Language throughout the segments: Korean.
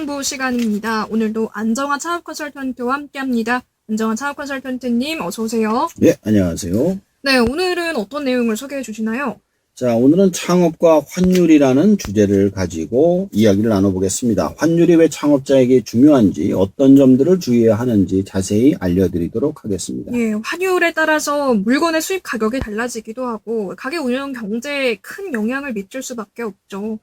창부 시간입니다. 오늘도 안정환 창업 컨설턴트와 함께합니다. 안정환 창업 컨설턴트님 어서 오세요. 네, 안녕하세요. 네, 오늘은 어떤 내용을 소개해 주시나요? 자, 오늘은 창업과 환율이라는 주제를 가지고 이야기를 나눠보겠습니다. 환율이 왜 창업자에게 중요한지, 어떤 점들을 주의해야 하는지 자세히 알려드리도록 하겠습니다. 예, 환율에 따라서 물건의 수입 가격이 달라지기도 하고 가게 운영 경제에 큰 영향을 미칠 수밖에 없죠.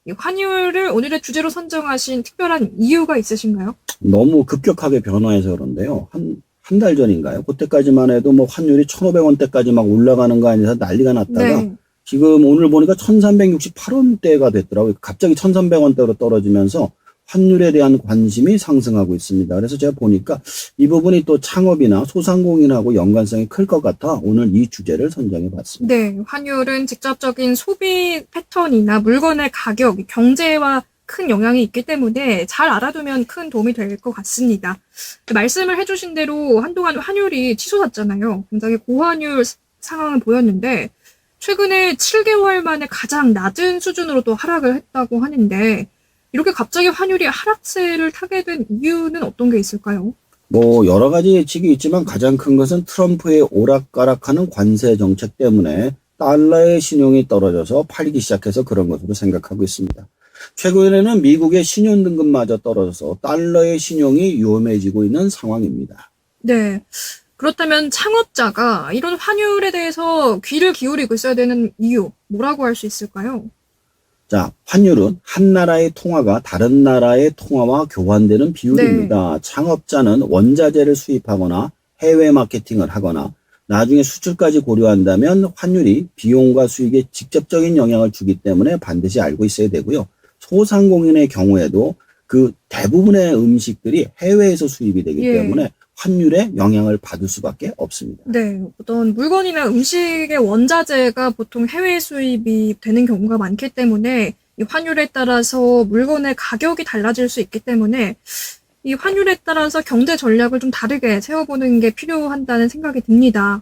이 환율을 오늘의 주제로 선정하신 특별한 이유가 있으신가요? 너무 급격하게 변화해서 그런데요. 한 달 전인가요? 그때까지만 해도 뭐 환율이 1,500원대까지 막 올라가는 거 아니라 난리가 났다가 네. 지금 오늘 보니까 1,368원대가 됐더라고요. 갑자기 1,300원대로 떨어지면서 환율에 대한 관심이 상승하고 있습니다. 그래서 제가 보니까 이 부분이 또 창업이나 소상공인하고 연관성이 클 것 같아 오늘 이 주제를 선정해 봤습니다. 네, 환율은 직접적인 소비 패턴이나 물건의 가격, 경제와 큰 영향이 있기 때문에 잘 알아두면 큰 도움이 될 것 같습니다. 말씀을 해주신 대로 한동안 환율이 치솟았잖아요. 굉장히 고환율 상황을 보였는데 최근에 7개월 만에 가장 낮은 수준으로 또 하락을 했다고 하는데 이렇게 갑자기 환율이 하락세를 타게 된 이유는 어떤 게 있을까요? 뭐 여러 가지 예측이 있지만 가장 큰 것은 트럼프의 오락가락하는 관세 정책 때문에 달러의 신용이 떨어져서 팔리기 시작해서 그런 것으로 생각하고 있습니다. 최근에는 미국의 신용 등급마저 떨어져서 달러의 신용이 위험해지고 있는 상황입니다. 네. 그렇다면 창업자가 이런 환율에 대해서 귀를 기울이고 있어야 되는 이유, 뭐라고 할 수 있을까요? 자, 환율은 한 나라의 통화가 다른 나라의 통화와 교환되는 비율입니다. 창업자는 원자재를 수입하거나 해외 마케팅을 하거나 나중에 수출까지 고려한다면 환율이 비용과 수익에 직접적인 영향을 주기 때문에 반드시 알고 있어야 되고요. 소상공인의 경우에도 그 대부분의 음식들이 해외에서 수입이 되기 때문에 환율에 영향을 받을 수밖에 없습니다. 네, 어떤 물건이나 음식의 원자재가 보통 해외 수입이 되는 경우가 많기 때문에 이 환율에 따라서 물건의 가격이 달라질 수 있기 때문에 이 환율에 따라서 경제 전략을 좀 다르게 세워보는 게 필요한다는 생각이 듭니다.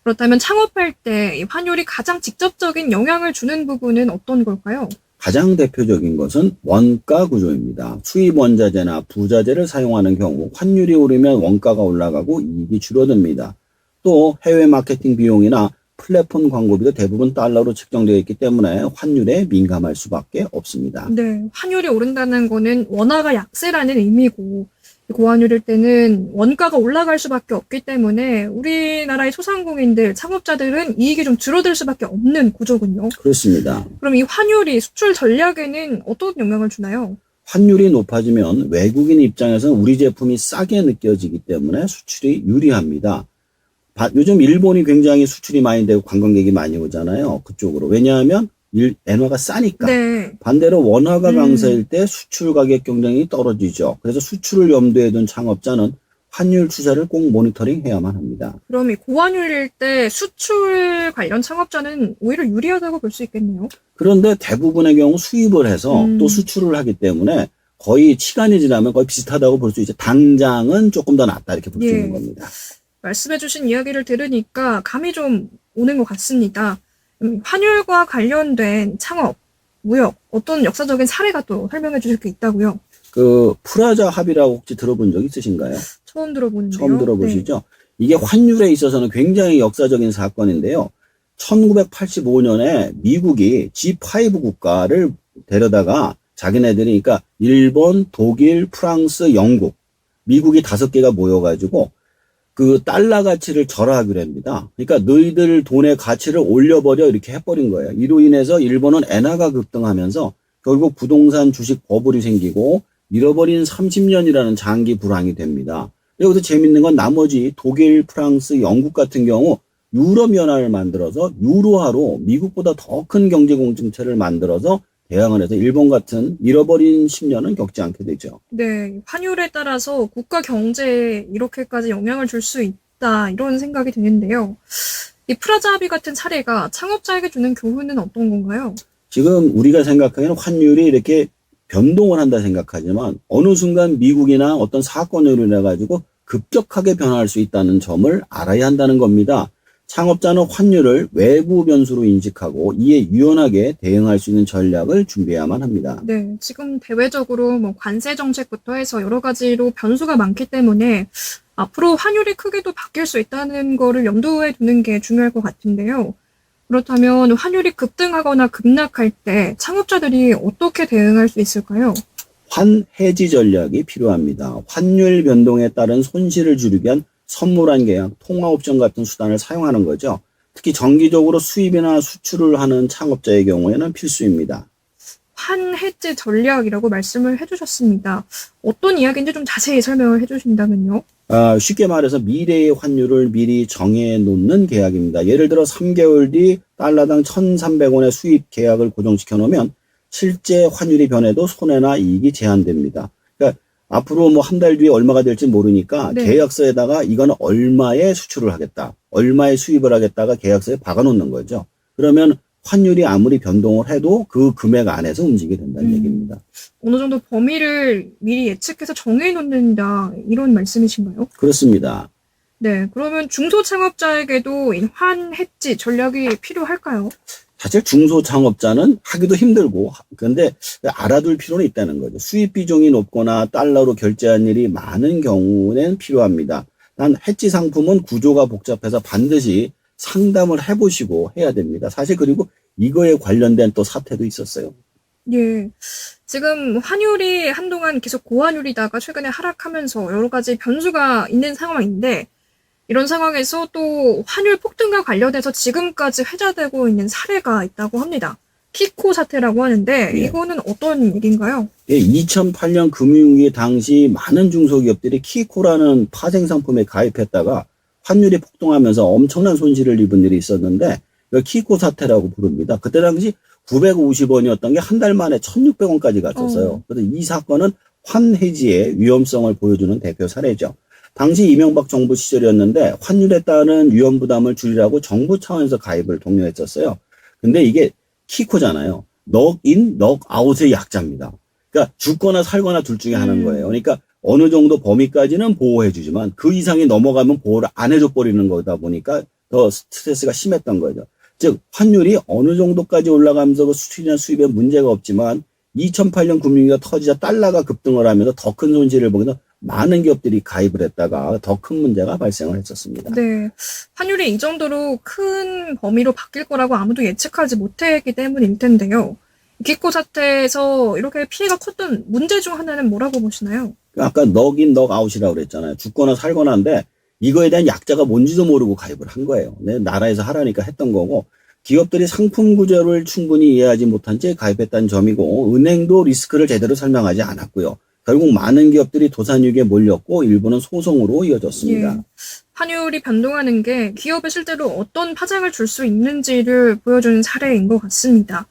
그렇다면 창업할 때 이 환율이 가장 직접적인 영향을 주는 부분은 어떤 걸까요? 가장 대표적인 것은 원가 구조입니다. 수입 원자재나 부자재를 사용하는 경우 환율이 오르면 원가가 올라가고 이익이 줄어듭니다. 또 해외 마케팅 비용이나 플랫폼 광고비도 대부분 달러로 책정되어 있기 때문에 환율에 민감할 수밖에 없습니다. 네, 환율이 오른다는 거는 원화가 약세라는 의미고 고환율일 때는 원가가 올라갈 수밖에 없기 때문에 우리나라의 소상공인들, 창업자들은 이익이 좀 줄어들 수밖에 없는 구조군요. 그렇습니다. 그럼 이 환율이 수출 전략에는 어떤 영향을 주나요? 환율이 높아지면 외국인 입장에서는 우리 제품이 싸게 느껴지기 때문에 수출이 유리합니다. 요즘 일본이 굉장히 수출이 많이 되고 관광객이 많이 오잖아요. 그쪽으로. 왜냐하면 엔화가 싸니까. 네. 반대로 원화가 강세일 때 수출 가격 경쟁이 떨어지죠. 그래서 수출을 염두에 둔 창업자는 환율 추세를 꼭 모니터링해야만 합니다. 그럼 이 고환율일 때 수출 관련 창업자는 오히려 유리하다고 볼 수 있겠네요. 그런데 대부분의 경우 수입을 해서 또 수출을 하기 때문에 거의 시간이 지나면 거의 비슷하다고 볼 수 있죠. 당장은 조금 더 낫다 이렇게 볼 수 있는 겁니다. 말씀해주신 이야기를 들으니까 감이 좀 오는 것 같습니다. 환율과 관련된 창업, 무역, 어떤 역사적인 사례가 또 설명해 주실 게 있다고요? 그 프라자 합의라고 혹시 들어본 적 있으신가요? 처음 들어보는데요. 처음 들어보시죠? 이게 환율에 있어서는 굉장히 역사적인 사건인데요. 1985년에 미국이 G5 국가를 데려다가 자기네들이 그러니까 일본, 독일, 프랑스, 영국, 미국이 5개가 모여가지고 그 달러 가치를 절하하기로 합니다. 그러니까 너희들 돈의 가치를 올려버려 이렇게 해버린 거예요. 이로 인해서 일본은 엔화가 급등하면서 결국 부동산 주식 버블이 생기고 잃어버린 30년이라는 장기 불황이 됩니다. 여기서 재밌는 건 나머지 독일, 프랑스, 영국 같은 경우 유럽 연합을 만들어서 유로화로 미국보다 더 큰 경제 공동체를 만들어서 대항을 해서 일본 같은 잃어버린 10년은 겪지 않게 되죠. 네, 환율에 따라서 국가 경제에 이렇게까지 영향을 줄 수 있다 이런 생각이 드는데요. 이 프라자 합의 같은 사례가 창업자에게 주는 교훈은 어떤 건가요? 지금 우리가 생각하기에는 환율이 이렇게 변동을 한다 생각하지만 어느 순간 미국이나 어떤 사건으로 인해 가지고 급격하게 변화할 수 있다는 점을 알아야 한다는 겁니다. 창업자는 환율을 외부 변수로 인식하고 이에 유연하게 대응할 수 있는 전략을 준비해야만 합니다. 네, 지금 대외적으로 뭐 관세 정책부터 해서 여러 가지로 변수가 많기 때문에 앞으로 환율이 크게도 바뀔 수 있다는 거를 염두에 두는 게 중요할 것 같은데요. 그렇다면 환율이 급등하거나 급락할 때 창업자들이 어떻게 대응할 수 있을까요? 환해지 전략이 필요합니다. 환율 변동에 따른 손실을 줄이기 위한 선물한 계약, 통화옵션 같은 수단을 사용하는 거죠. 특히 정기적으로 수입이나 수출을 하는 창업자의 경우에는 필수입니다. 환해지 전략이라고 말씀을 해주셨습니다. 어떤 이야기인지 좀 자세히 설명을 해주신다면요. 쉽게 말해서 미래의 환율을 미리 정해 놓는 계약입니다. 예를 들어 3개월 뒤 달러당 1,300원의 수입 계약을 고정시켜 놓으면 실제 환율이 변해도 손해나 이익이 제한됩니다. 그러니까 앞으로 뭐 한 달 뒤에 얼마가 될지 모르니까 네. 계약서에다가 이거는 얼마에 수출을 하겠다, 얼마에 수입을 하겠다가 계약서에 박아 놓는 거죠. 그러면 환율이 아무리 변동을 해도 그 금액 안에서 움직이게 된다는 얘기입니다. 어느 정도 범위를 미리 예측해서 정해놓는다 이런 말씀이신가요? 그렇습니다. 네, 그러면 중소창업자에게도 이 환해지 전략이 필요할까요? 사실 중소창업자는 하기도 힘들고 그런데 알아둘 필요는 있다는 거죠. 수입 비중이 높거나 달러로 결제한 일이 많은 경우는 필요합니다. 단 해지 상품은 구조가 복잡해서 반드시 상담을 해보시고 해야 됩니다. 사실 그리고 이거에 관련된 또 사태도 있었어요. 예. 지금 환율이 한동안 계속 고환율이다가 최근에 하락하면서 여러 가지 변수가 있는 상황인데 이런 상황에서 또 환율 폭등과 관련해서 지금까지 회자되고 있는 사례가 있다고 합니다. 키코 사태라고 하는데 예. 이거는 어떤 얘기인가요? 2008년 금융위기 당시 많은 중소기업들이 키코라는 파생 상품에 가입했다가 환율이 폭등하면서 엄청난 손실을 입은 일이 있었는데 이걸 키코 사태라고 부릅니다. 그때 당시 950원이었던 게 한 달 만에 1,600원까지 갔었어요. 그래서 이 사건은 환해지의 위험성을 보여주는 대표 사례죠. 당시 이명박 정부 시절이었는데 환율에 따른 위험 부담을 줄이라고 정부 차원에서 가입을 독려했었어요. 근데 이게 키코잖아요. 넉인, 넉아웃의 약자입니다. 그러니까 죽거나 살거나 둘 중에 하나인 거예요. 그러니까 어느 정도 범위까지는 보호해주지만 그 이상이 넘어가면 보호를 안 해줘 버리는 거다 보니까 더 스트레스가 심했던 거죠. 즉 환율이 어느 정도까지 올라가면서 그 수출이나 수입에 문제가 없지만 2008년 금융위기가 터지자 달러가 급등을 하면서 더 큰 손실을 보면서 많은 기업들이 가입을 했다가 더 큰 문제가 발생을 했었습니다. 네. 환율이 이 정도로 큰 범위로 바뀔 거라고 아무도 예측하지 못했기 때문일 텐데요. 키코 사태에서 이렇게 피해가 컸던 문제 중 하나는 뭐라고 보시나요? 아까 넉인, 넉아웃이라고 그랬잖아요. 죽거나 살거나인데 이거에 대한 약자가 뭔지도 모르고 가입을 한 거예요. 네, 나라에서 하라니까 했던 거고 기업들이 상품 구조를 충분히 이해하지 못한 채 가입했다는 점이고 은행도 리스크를 제대로 설명하지 않았고요. 결국 많은 기업들이 도산유기에 몰렸고 일부는 소송으로 이어졌습니다. 예. 환율이 변동하는 게 기업에 실제로 어떤 파장을 줄 수 있는지를 보여주는 사례인 것 같습니다.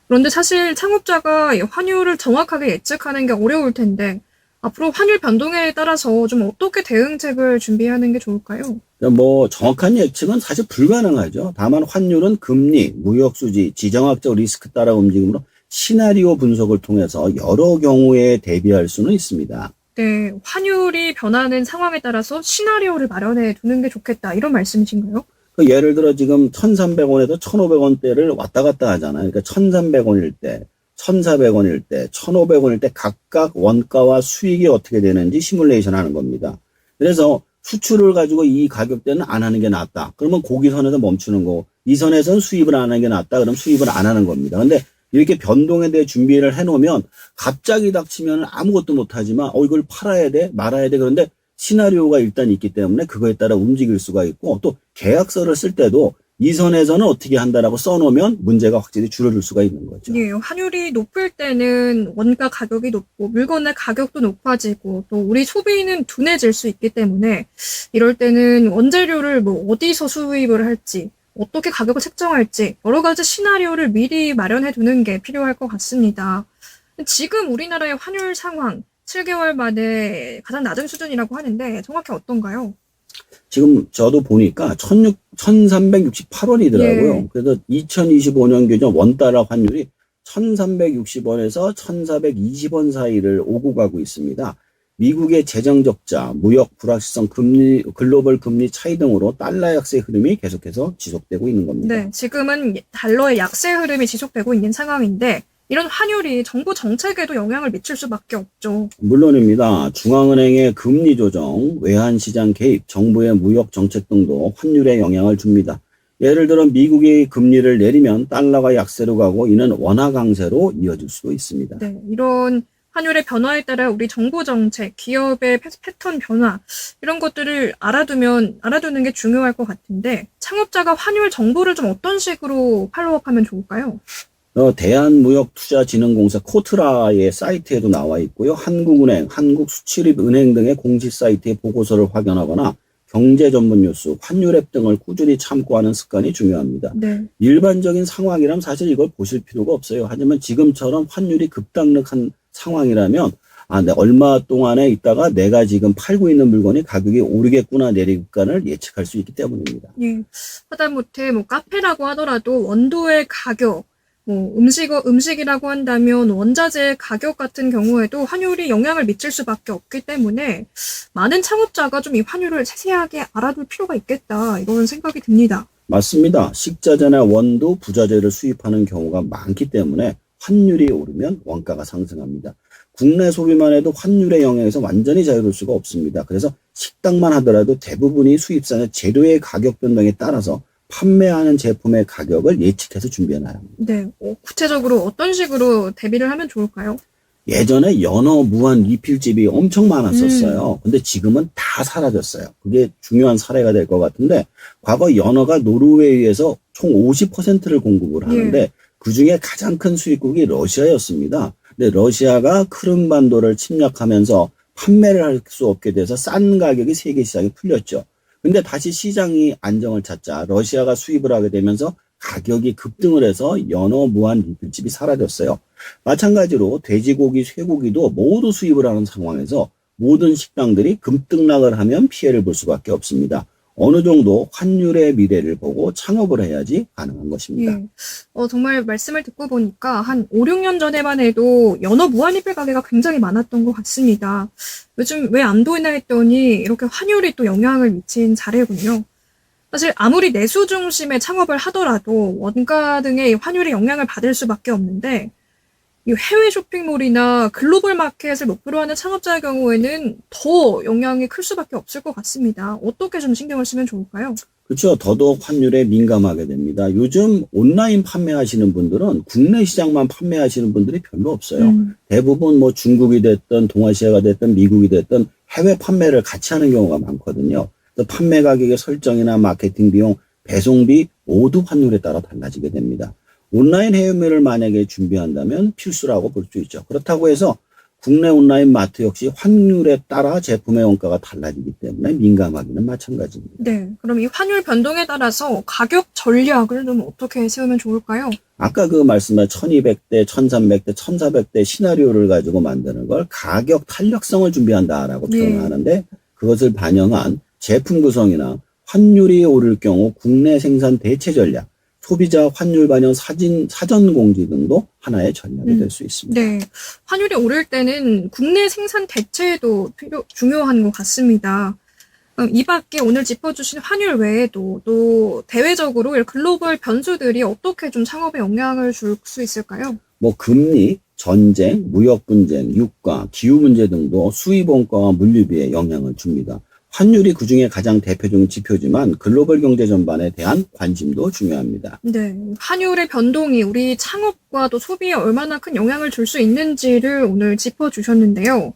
그런데 사실 창업자가 이 환율을 정확하게 예측하는 게 어려울 텐데 앞으로 환율 변동에 따라서 좀 어떻게 대응책을 준비하는 게 좋을까요? 뭐 정확한 예측은 사실 불가능하죠. 다만 환율은 금리, 무역수지, 지정학적 리스크 따라 움직임으로 시나리오 분석을 통해서 여러 경우에 대비할 수는 있습니다. 네, 환율이 변하는 상황에 따라서 시나리오를 마련해 두는 게 좋겠다 이런 말씀이신가요? 예를 들어 지금 1,300원에서 1,500원대를 왔다 갔다 하잖아요. 그러니까 1,300원일 때, 1,400원일 때, 1,500원일 때 각각 원가와 수익이 어떻게 되는지 시뮬레이션 하는 겁니다. 그래서 수출을 가지고 이 가격대는 안 하는 게 낫다. 그러면 고기 선에서 멈추는 거고 이 선에서는 수입을 안 하는 게 낫다. 그럼 수입을 안 하는 겁니다. 근데 이렇게 변동에 대해 준비를 해놓으면 갑자기 닥치면 아무것도 못하지만 이걸 팔아야 돼 말아야 돼 그런데 시나리오가 일단 있기 때문에 그거에 따라 움직일 수가 있고 또 계약서를 쓸 때도 이 선에서는 어떻게 한다라고 써놓으면 문제가 확실히 줄어들 수가 있는 거죠. 예, 환율이 높을 때는 원가 가격이 높고 물건의 가격도 높아지고 또 우리 소비는 둔해질 수 있기 때문에 이럴 때는 원재료를 뭐 어디서 수입을 할지 어떻게 가격을 책정할지 여러 가지 시나리오를 미리 마련해 두는 게 필요할 것 같습니다. 지금 우리나라의 환율 상황 7개월 만에 가장 낮은 수준이라고 하는데 정확히 어떤가요? 지금 저도 보니까 1,368원이더라고요. 예. 그래서 2025년 기준 원달러 환율이 1,360원에서 1,420원 사이를 오고 가고 있습니다. 미국의 재정 적자, 무역 불확실성, 글로벌 금리 차이 등으로 달러 약세 흐름이 계속해서 지속되고 있는 겁니다. 네, 지금은 달러의 약세 흐름이 지속되고 있는 상황인데 이런 환율이 정부 정책에도 영향을 미칠 수밖에 없죠. 물론입니다. 중앙은행의 금리 조정, 외환시장 개입, 정부의 무역 정책 등도 환율에 영향을 줍니다. 예를 들어 미국이 금리를 내리면 달러가 약세로 가고 이는 원화 강세로 이어질 수도 있습니다. 네, 이런 환율의 변화에 따라 우리 정부 정책, 기업의 패턴 변화 이런 것들을 알아두는 게 중요할 것 같은데 창업자가 환율 정보를 좀 어떤 식으로 팔로우업하면 좋을까요? 대한무역투자진흥공사 코트라의 사이트에도 나와 있고요. 한국은행, 한국수출입은행 등의 공식 사이트에 보고서를 확인하거나 경제 전문 뉴스, 환율 앱 등을 꾸준히 참고하는 습관이 중요합니다. 네. 일반적인 상황이라면 사실 이걸 보실 필요가 없어요. 하지만 지금처럼 환율이 급등락한 상황이라면 얼마 동안에 있다가 내가 지금 팔고 있는 물건이 가격이 오르겠구나 내리겠구나를 예측할 수 있기 때문입니다. 예. 하다못해 카페라고 하더라도 원두의 가격, 음식이라고 한다면 원자재 가격 같은 경우에도 환율이 영향을 미칠 수밖에 없기 때문에 많은 창업자가 좀 이 환율을 세세하게 알아둘 필요가 있겠다 이런 생각이 듭니다. 맞습니다. 식자재나 원두, 부자재를 수입하는 경우가 많기 때문에 환율이 오르면 원가가 상승합니다. 국내 소비만 해도 환율의 영향에서 완전히 자유로울 수가 없습니다. 그래서 식당만 하더라도 대부분이 수입산의 재료의 가격 변동에 따라서 판매하는 제품의 가격을 예측해서 준비해놔야 합니다. 네, 구체적으로 어떤 식으로 대비를 하면 좋을까요? 예전에 연어 무한 리필집이 엄청 많았었어요. 근데 지금은 다 사라졌어요. 그게 중요한 사례가 될 것 같은데 과거 연어가 노르웨이에서 총 50%를 공급을 하는데 그중에 가장 큰 수입국이 러시아였습니다. 근데 러시아가 크림반도를 침략하면서 판매를 할 수 없게 돼서 싼 가격이 세계 시장에 풀렸죠. 근데 다시 시장이 안정을 찾자 러시아가 수입을 하게 되면서 가격이 급등을 해서 연어 무한 리필집이 사라졌어요. 마찬가지로 돼지고기, 쇠고기도 모두 수입을 하는 상황에서 모든 식당들이 급등락을 하면 피해를 볼 수밖에 없습니다. 어느 정도 환율의 미래를 보고 창업을 해야지 가능한 것입니다. 예. 정말 말씀을 듣고 보니까 한 5, 6년 전에만 해도 연어 무한리필 가게가 굉장히 많았던 것 같습니다. 요즘 왜 안 보이나 했더니 이렇게 환율이 또 영향을 미친 사례군요. 사실 아무리 내수 중심의 창업을 하더라도 원가 등의 환율의 영향을 받을 수밖에 없는데 이 해외 쇼핑몰이나 글로벌 마켓을 목표로 하는 창업자의 경우에는 더 영향이 클 수밖에 없을 것 같습니다. 어떻게 좀 신경을 쓰면 좋을까요? 그렇죠. 더더욱 환율에 민감하게 됩니다. 요즘 온라인 판매하시는 분들은 국내 시장만 판매하시는 분들이 별로 없어요. 대부분 중국이 됐든 동아시아가 됐든 미국이 됐든 해외 판매를 같이 하는 경우가 많거든요. 판매 가격의 설정이나 마케팅 비용, 배송비 모두 환율에 따라 달라지게 됩니다. 온라인 해외매를 만약에 준비한다면 필수라고 볼 수 있죠. 그렇다고 해서 국내 온라인 마트 역시 환율에 따라 제품의 원가가 달라지기 때문에 민감하기는 마찬가지입니다. 네, 그럼 이 환율 변동에 따라서 가격 전략을 좀 어떻게 세우면 좋을까요? 아까 말씀한 1200대, 1300대, 1400대 시나리오를 가지고 만드는 걸 가격 탄력성을 준비한다라고 표현하는데 그것을 반영한 제품 구성이나 환율이 오를 경우 국내 생산 대체 전략, 소비자 환율 반영 사전 공지 등도 하나의 전략이 될 수 있습니다. 네, 환율이 오를 때는 국내 생산 대체도 중요한 것 같습니다. 이 밖에 오늘 짚어주신 환율 외에도 또 대외적으로 글로벌 변수들이 어떻게 좀 창업에 영향을 줄 수 있을까요? 금리, 전쟁, 무역 분쟁, 유가, 기후 문제 등도 수입 원가와 물류비에 영향을 줍니다. 환율이 그중에 가장 대표적인 지표지만 글로벌 경제 전반에 대한 관심도 중요합니다. 네, 환율의 변동이 우리 창업과 또 소비에 얼마나 큰 영향을 줄 수 있는지를 오늘 짚어주셨는데요.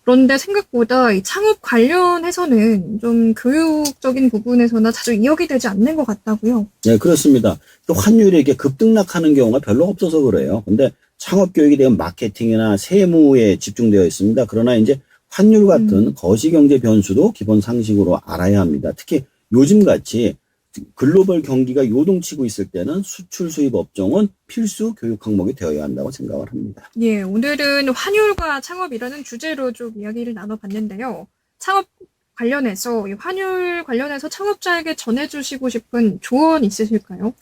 그런데 생각보다 이 창업 관련해서는 좀 교육적인 부분에서나 자주 이야기 되지 않는 것 같다고요. 네, 그렇습니다. 환율이 이렇게 급등락하는 경우가 별로 없어서 그래요. 근데 창업 교육이 대한 마케팅이나 세무에 집중되어 있습니다. 그러나 이제 환율 같은 거시경제 변수도 기본 상식으로 알아야 합니다. 특히 요즘같이 글로벌 경기가 요동치고 있을 때는 수출 수입 업종은 필수 교육 항목이 되어야 한다고 생각을 합니다. 예, 오늘은 환율과 창업이라는 주제로 좀 이야기를 나눠봤는데요. 창업 관련해서, 이 환율 관련해서 창업자에게 전해주시고 싶은 조언 있으실까요?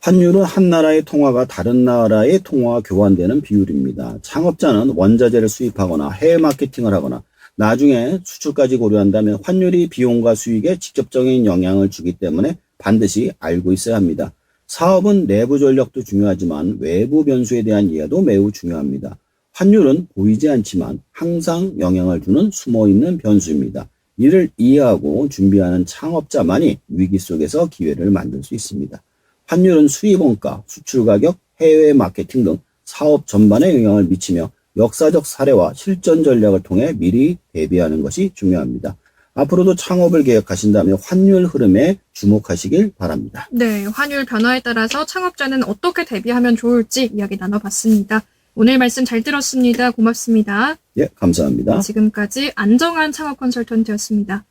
환율은 한 나라의 통화가 다른 나라의 통화와 교환되는 비율입니다. 창업자는 원자재를 수입하거나 해외 마케팅을 하거나 나중에 수출까지 고려한다면 환율이 비용과 수익에 직접적인 영향을 주기 때문에 반드시 알고 있어야 합니다. 사업은 내부 전력도 중요하지만 외부 변수에 대한 이해도 매우 중요합니다. 환율은 보이지 않지만 항상 영향을 주는 숨어있는 변수입니다. 이를 이해하고 준비하는 창업자만이 위기 속에서 기회를 만들 수 있습니다. 환율은 수입 원가, 수출 가격, 해외 마케팅 등 사업 전반에 영향을 미치며 역사적 사례와 실전 전략을 통해 미리 대비하는 것이 중요합니다. 앞으로도 창업을 계획하신다면 환율 흐름에 주목하시길 바랍니다. 네, 환율 변화에 따라서 창업자는 어떻게 대비하면 좋을지 이야기 나눠봤습니다. 오늘 말씀 잘 들었습니다. 고맙습니다. 예, 감사합니다. 지금까지 안정환 창업 컨설턴트였습니다.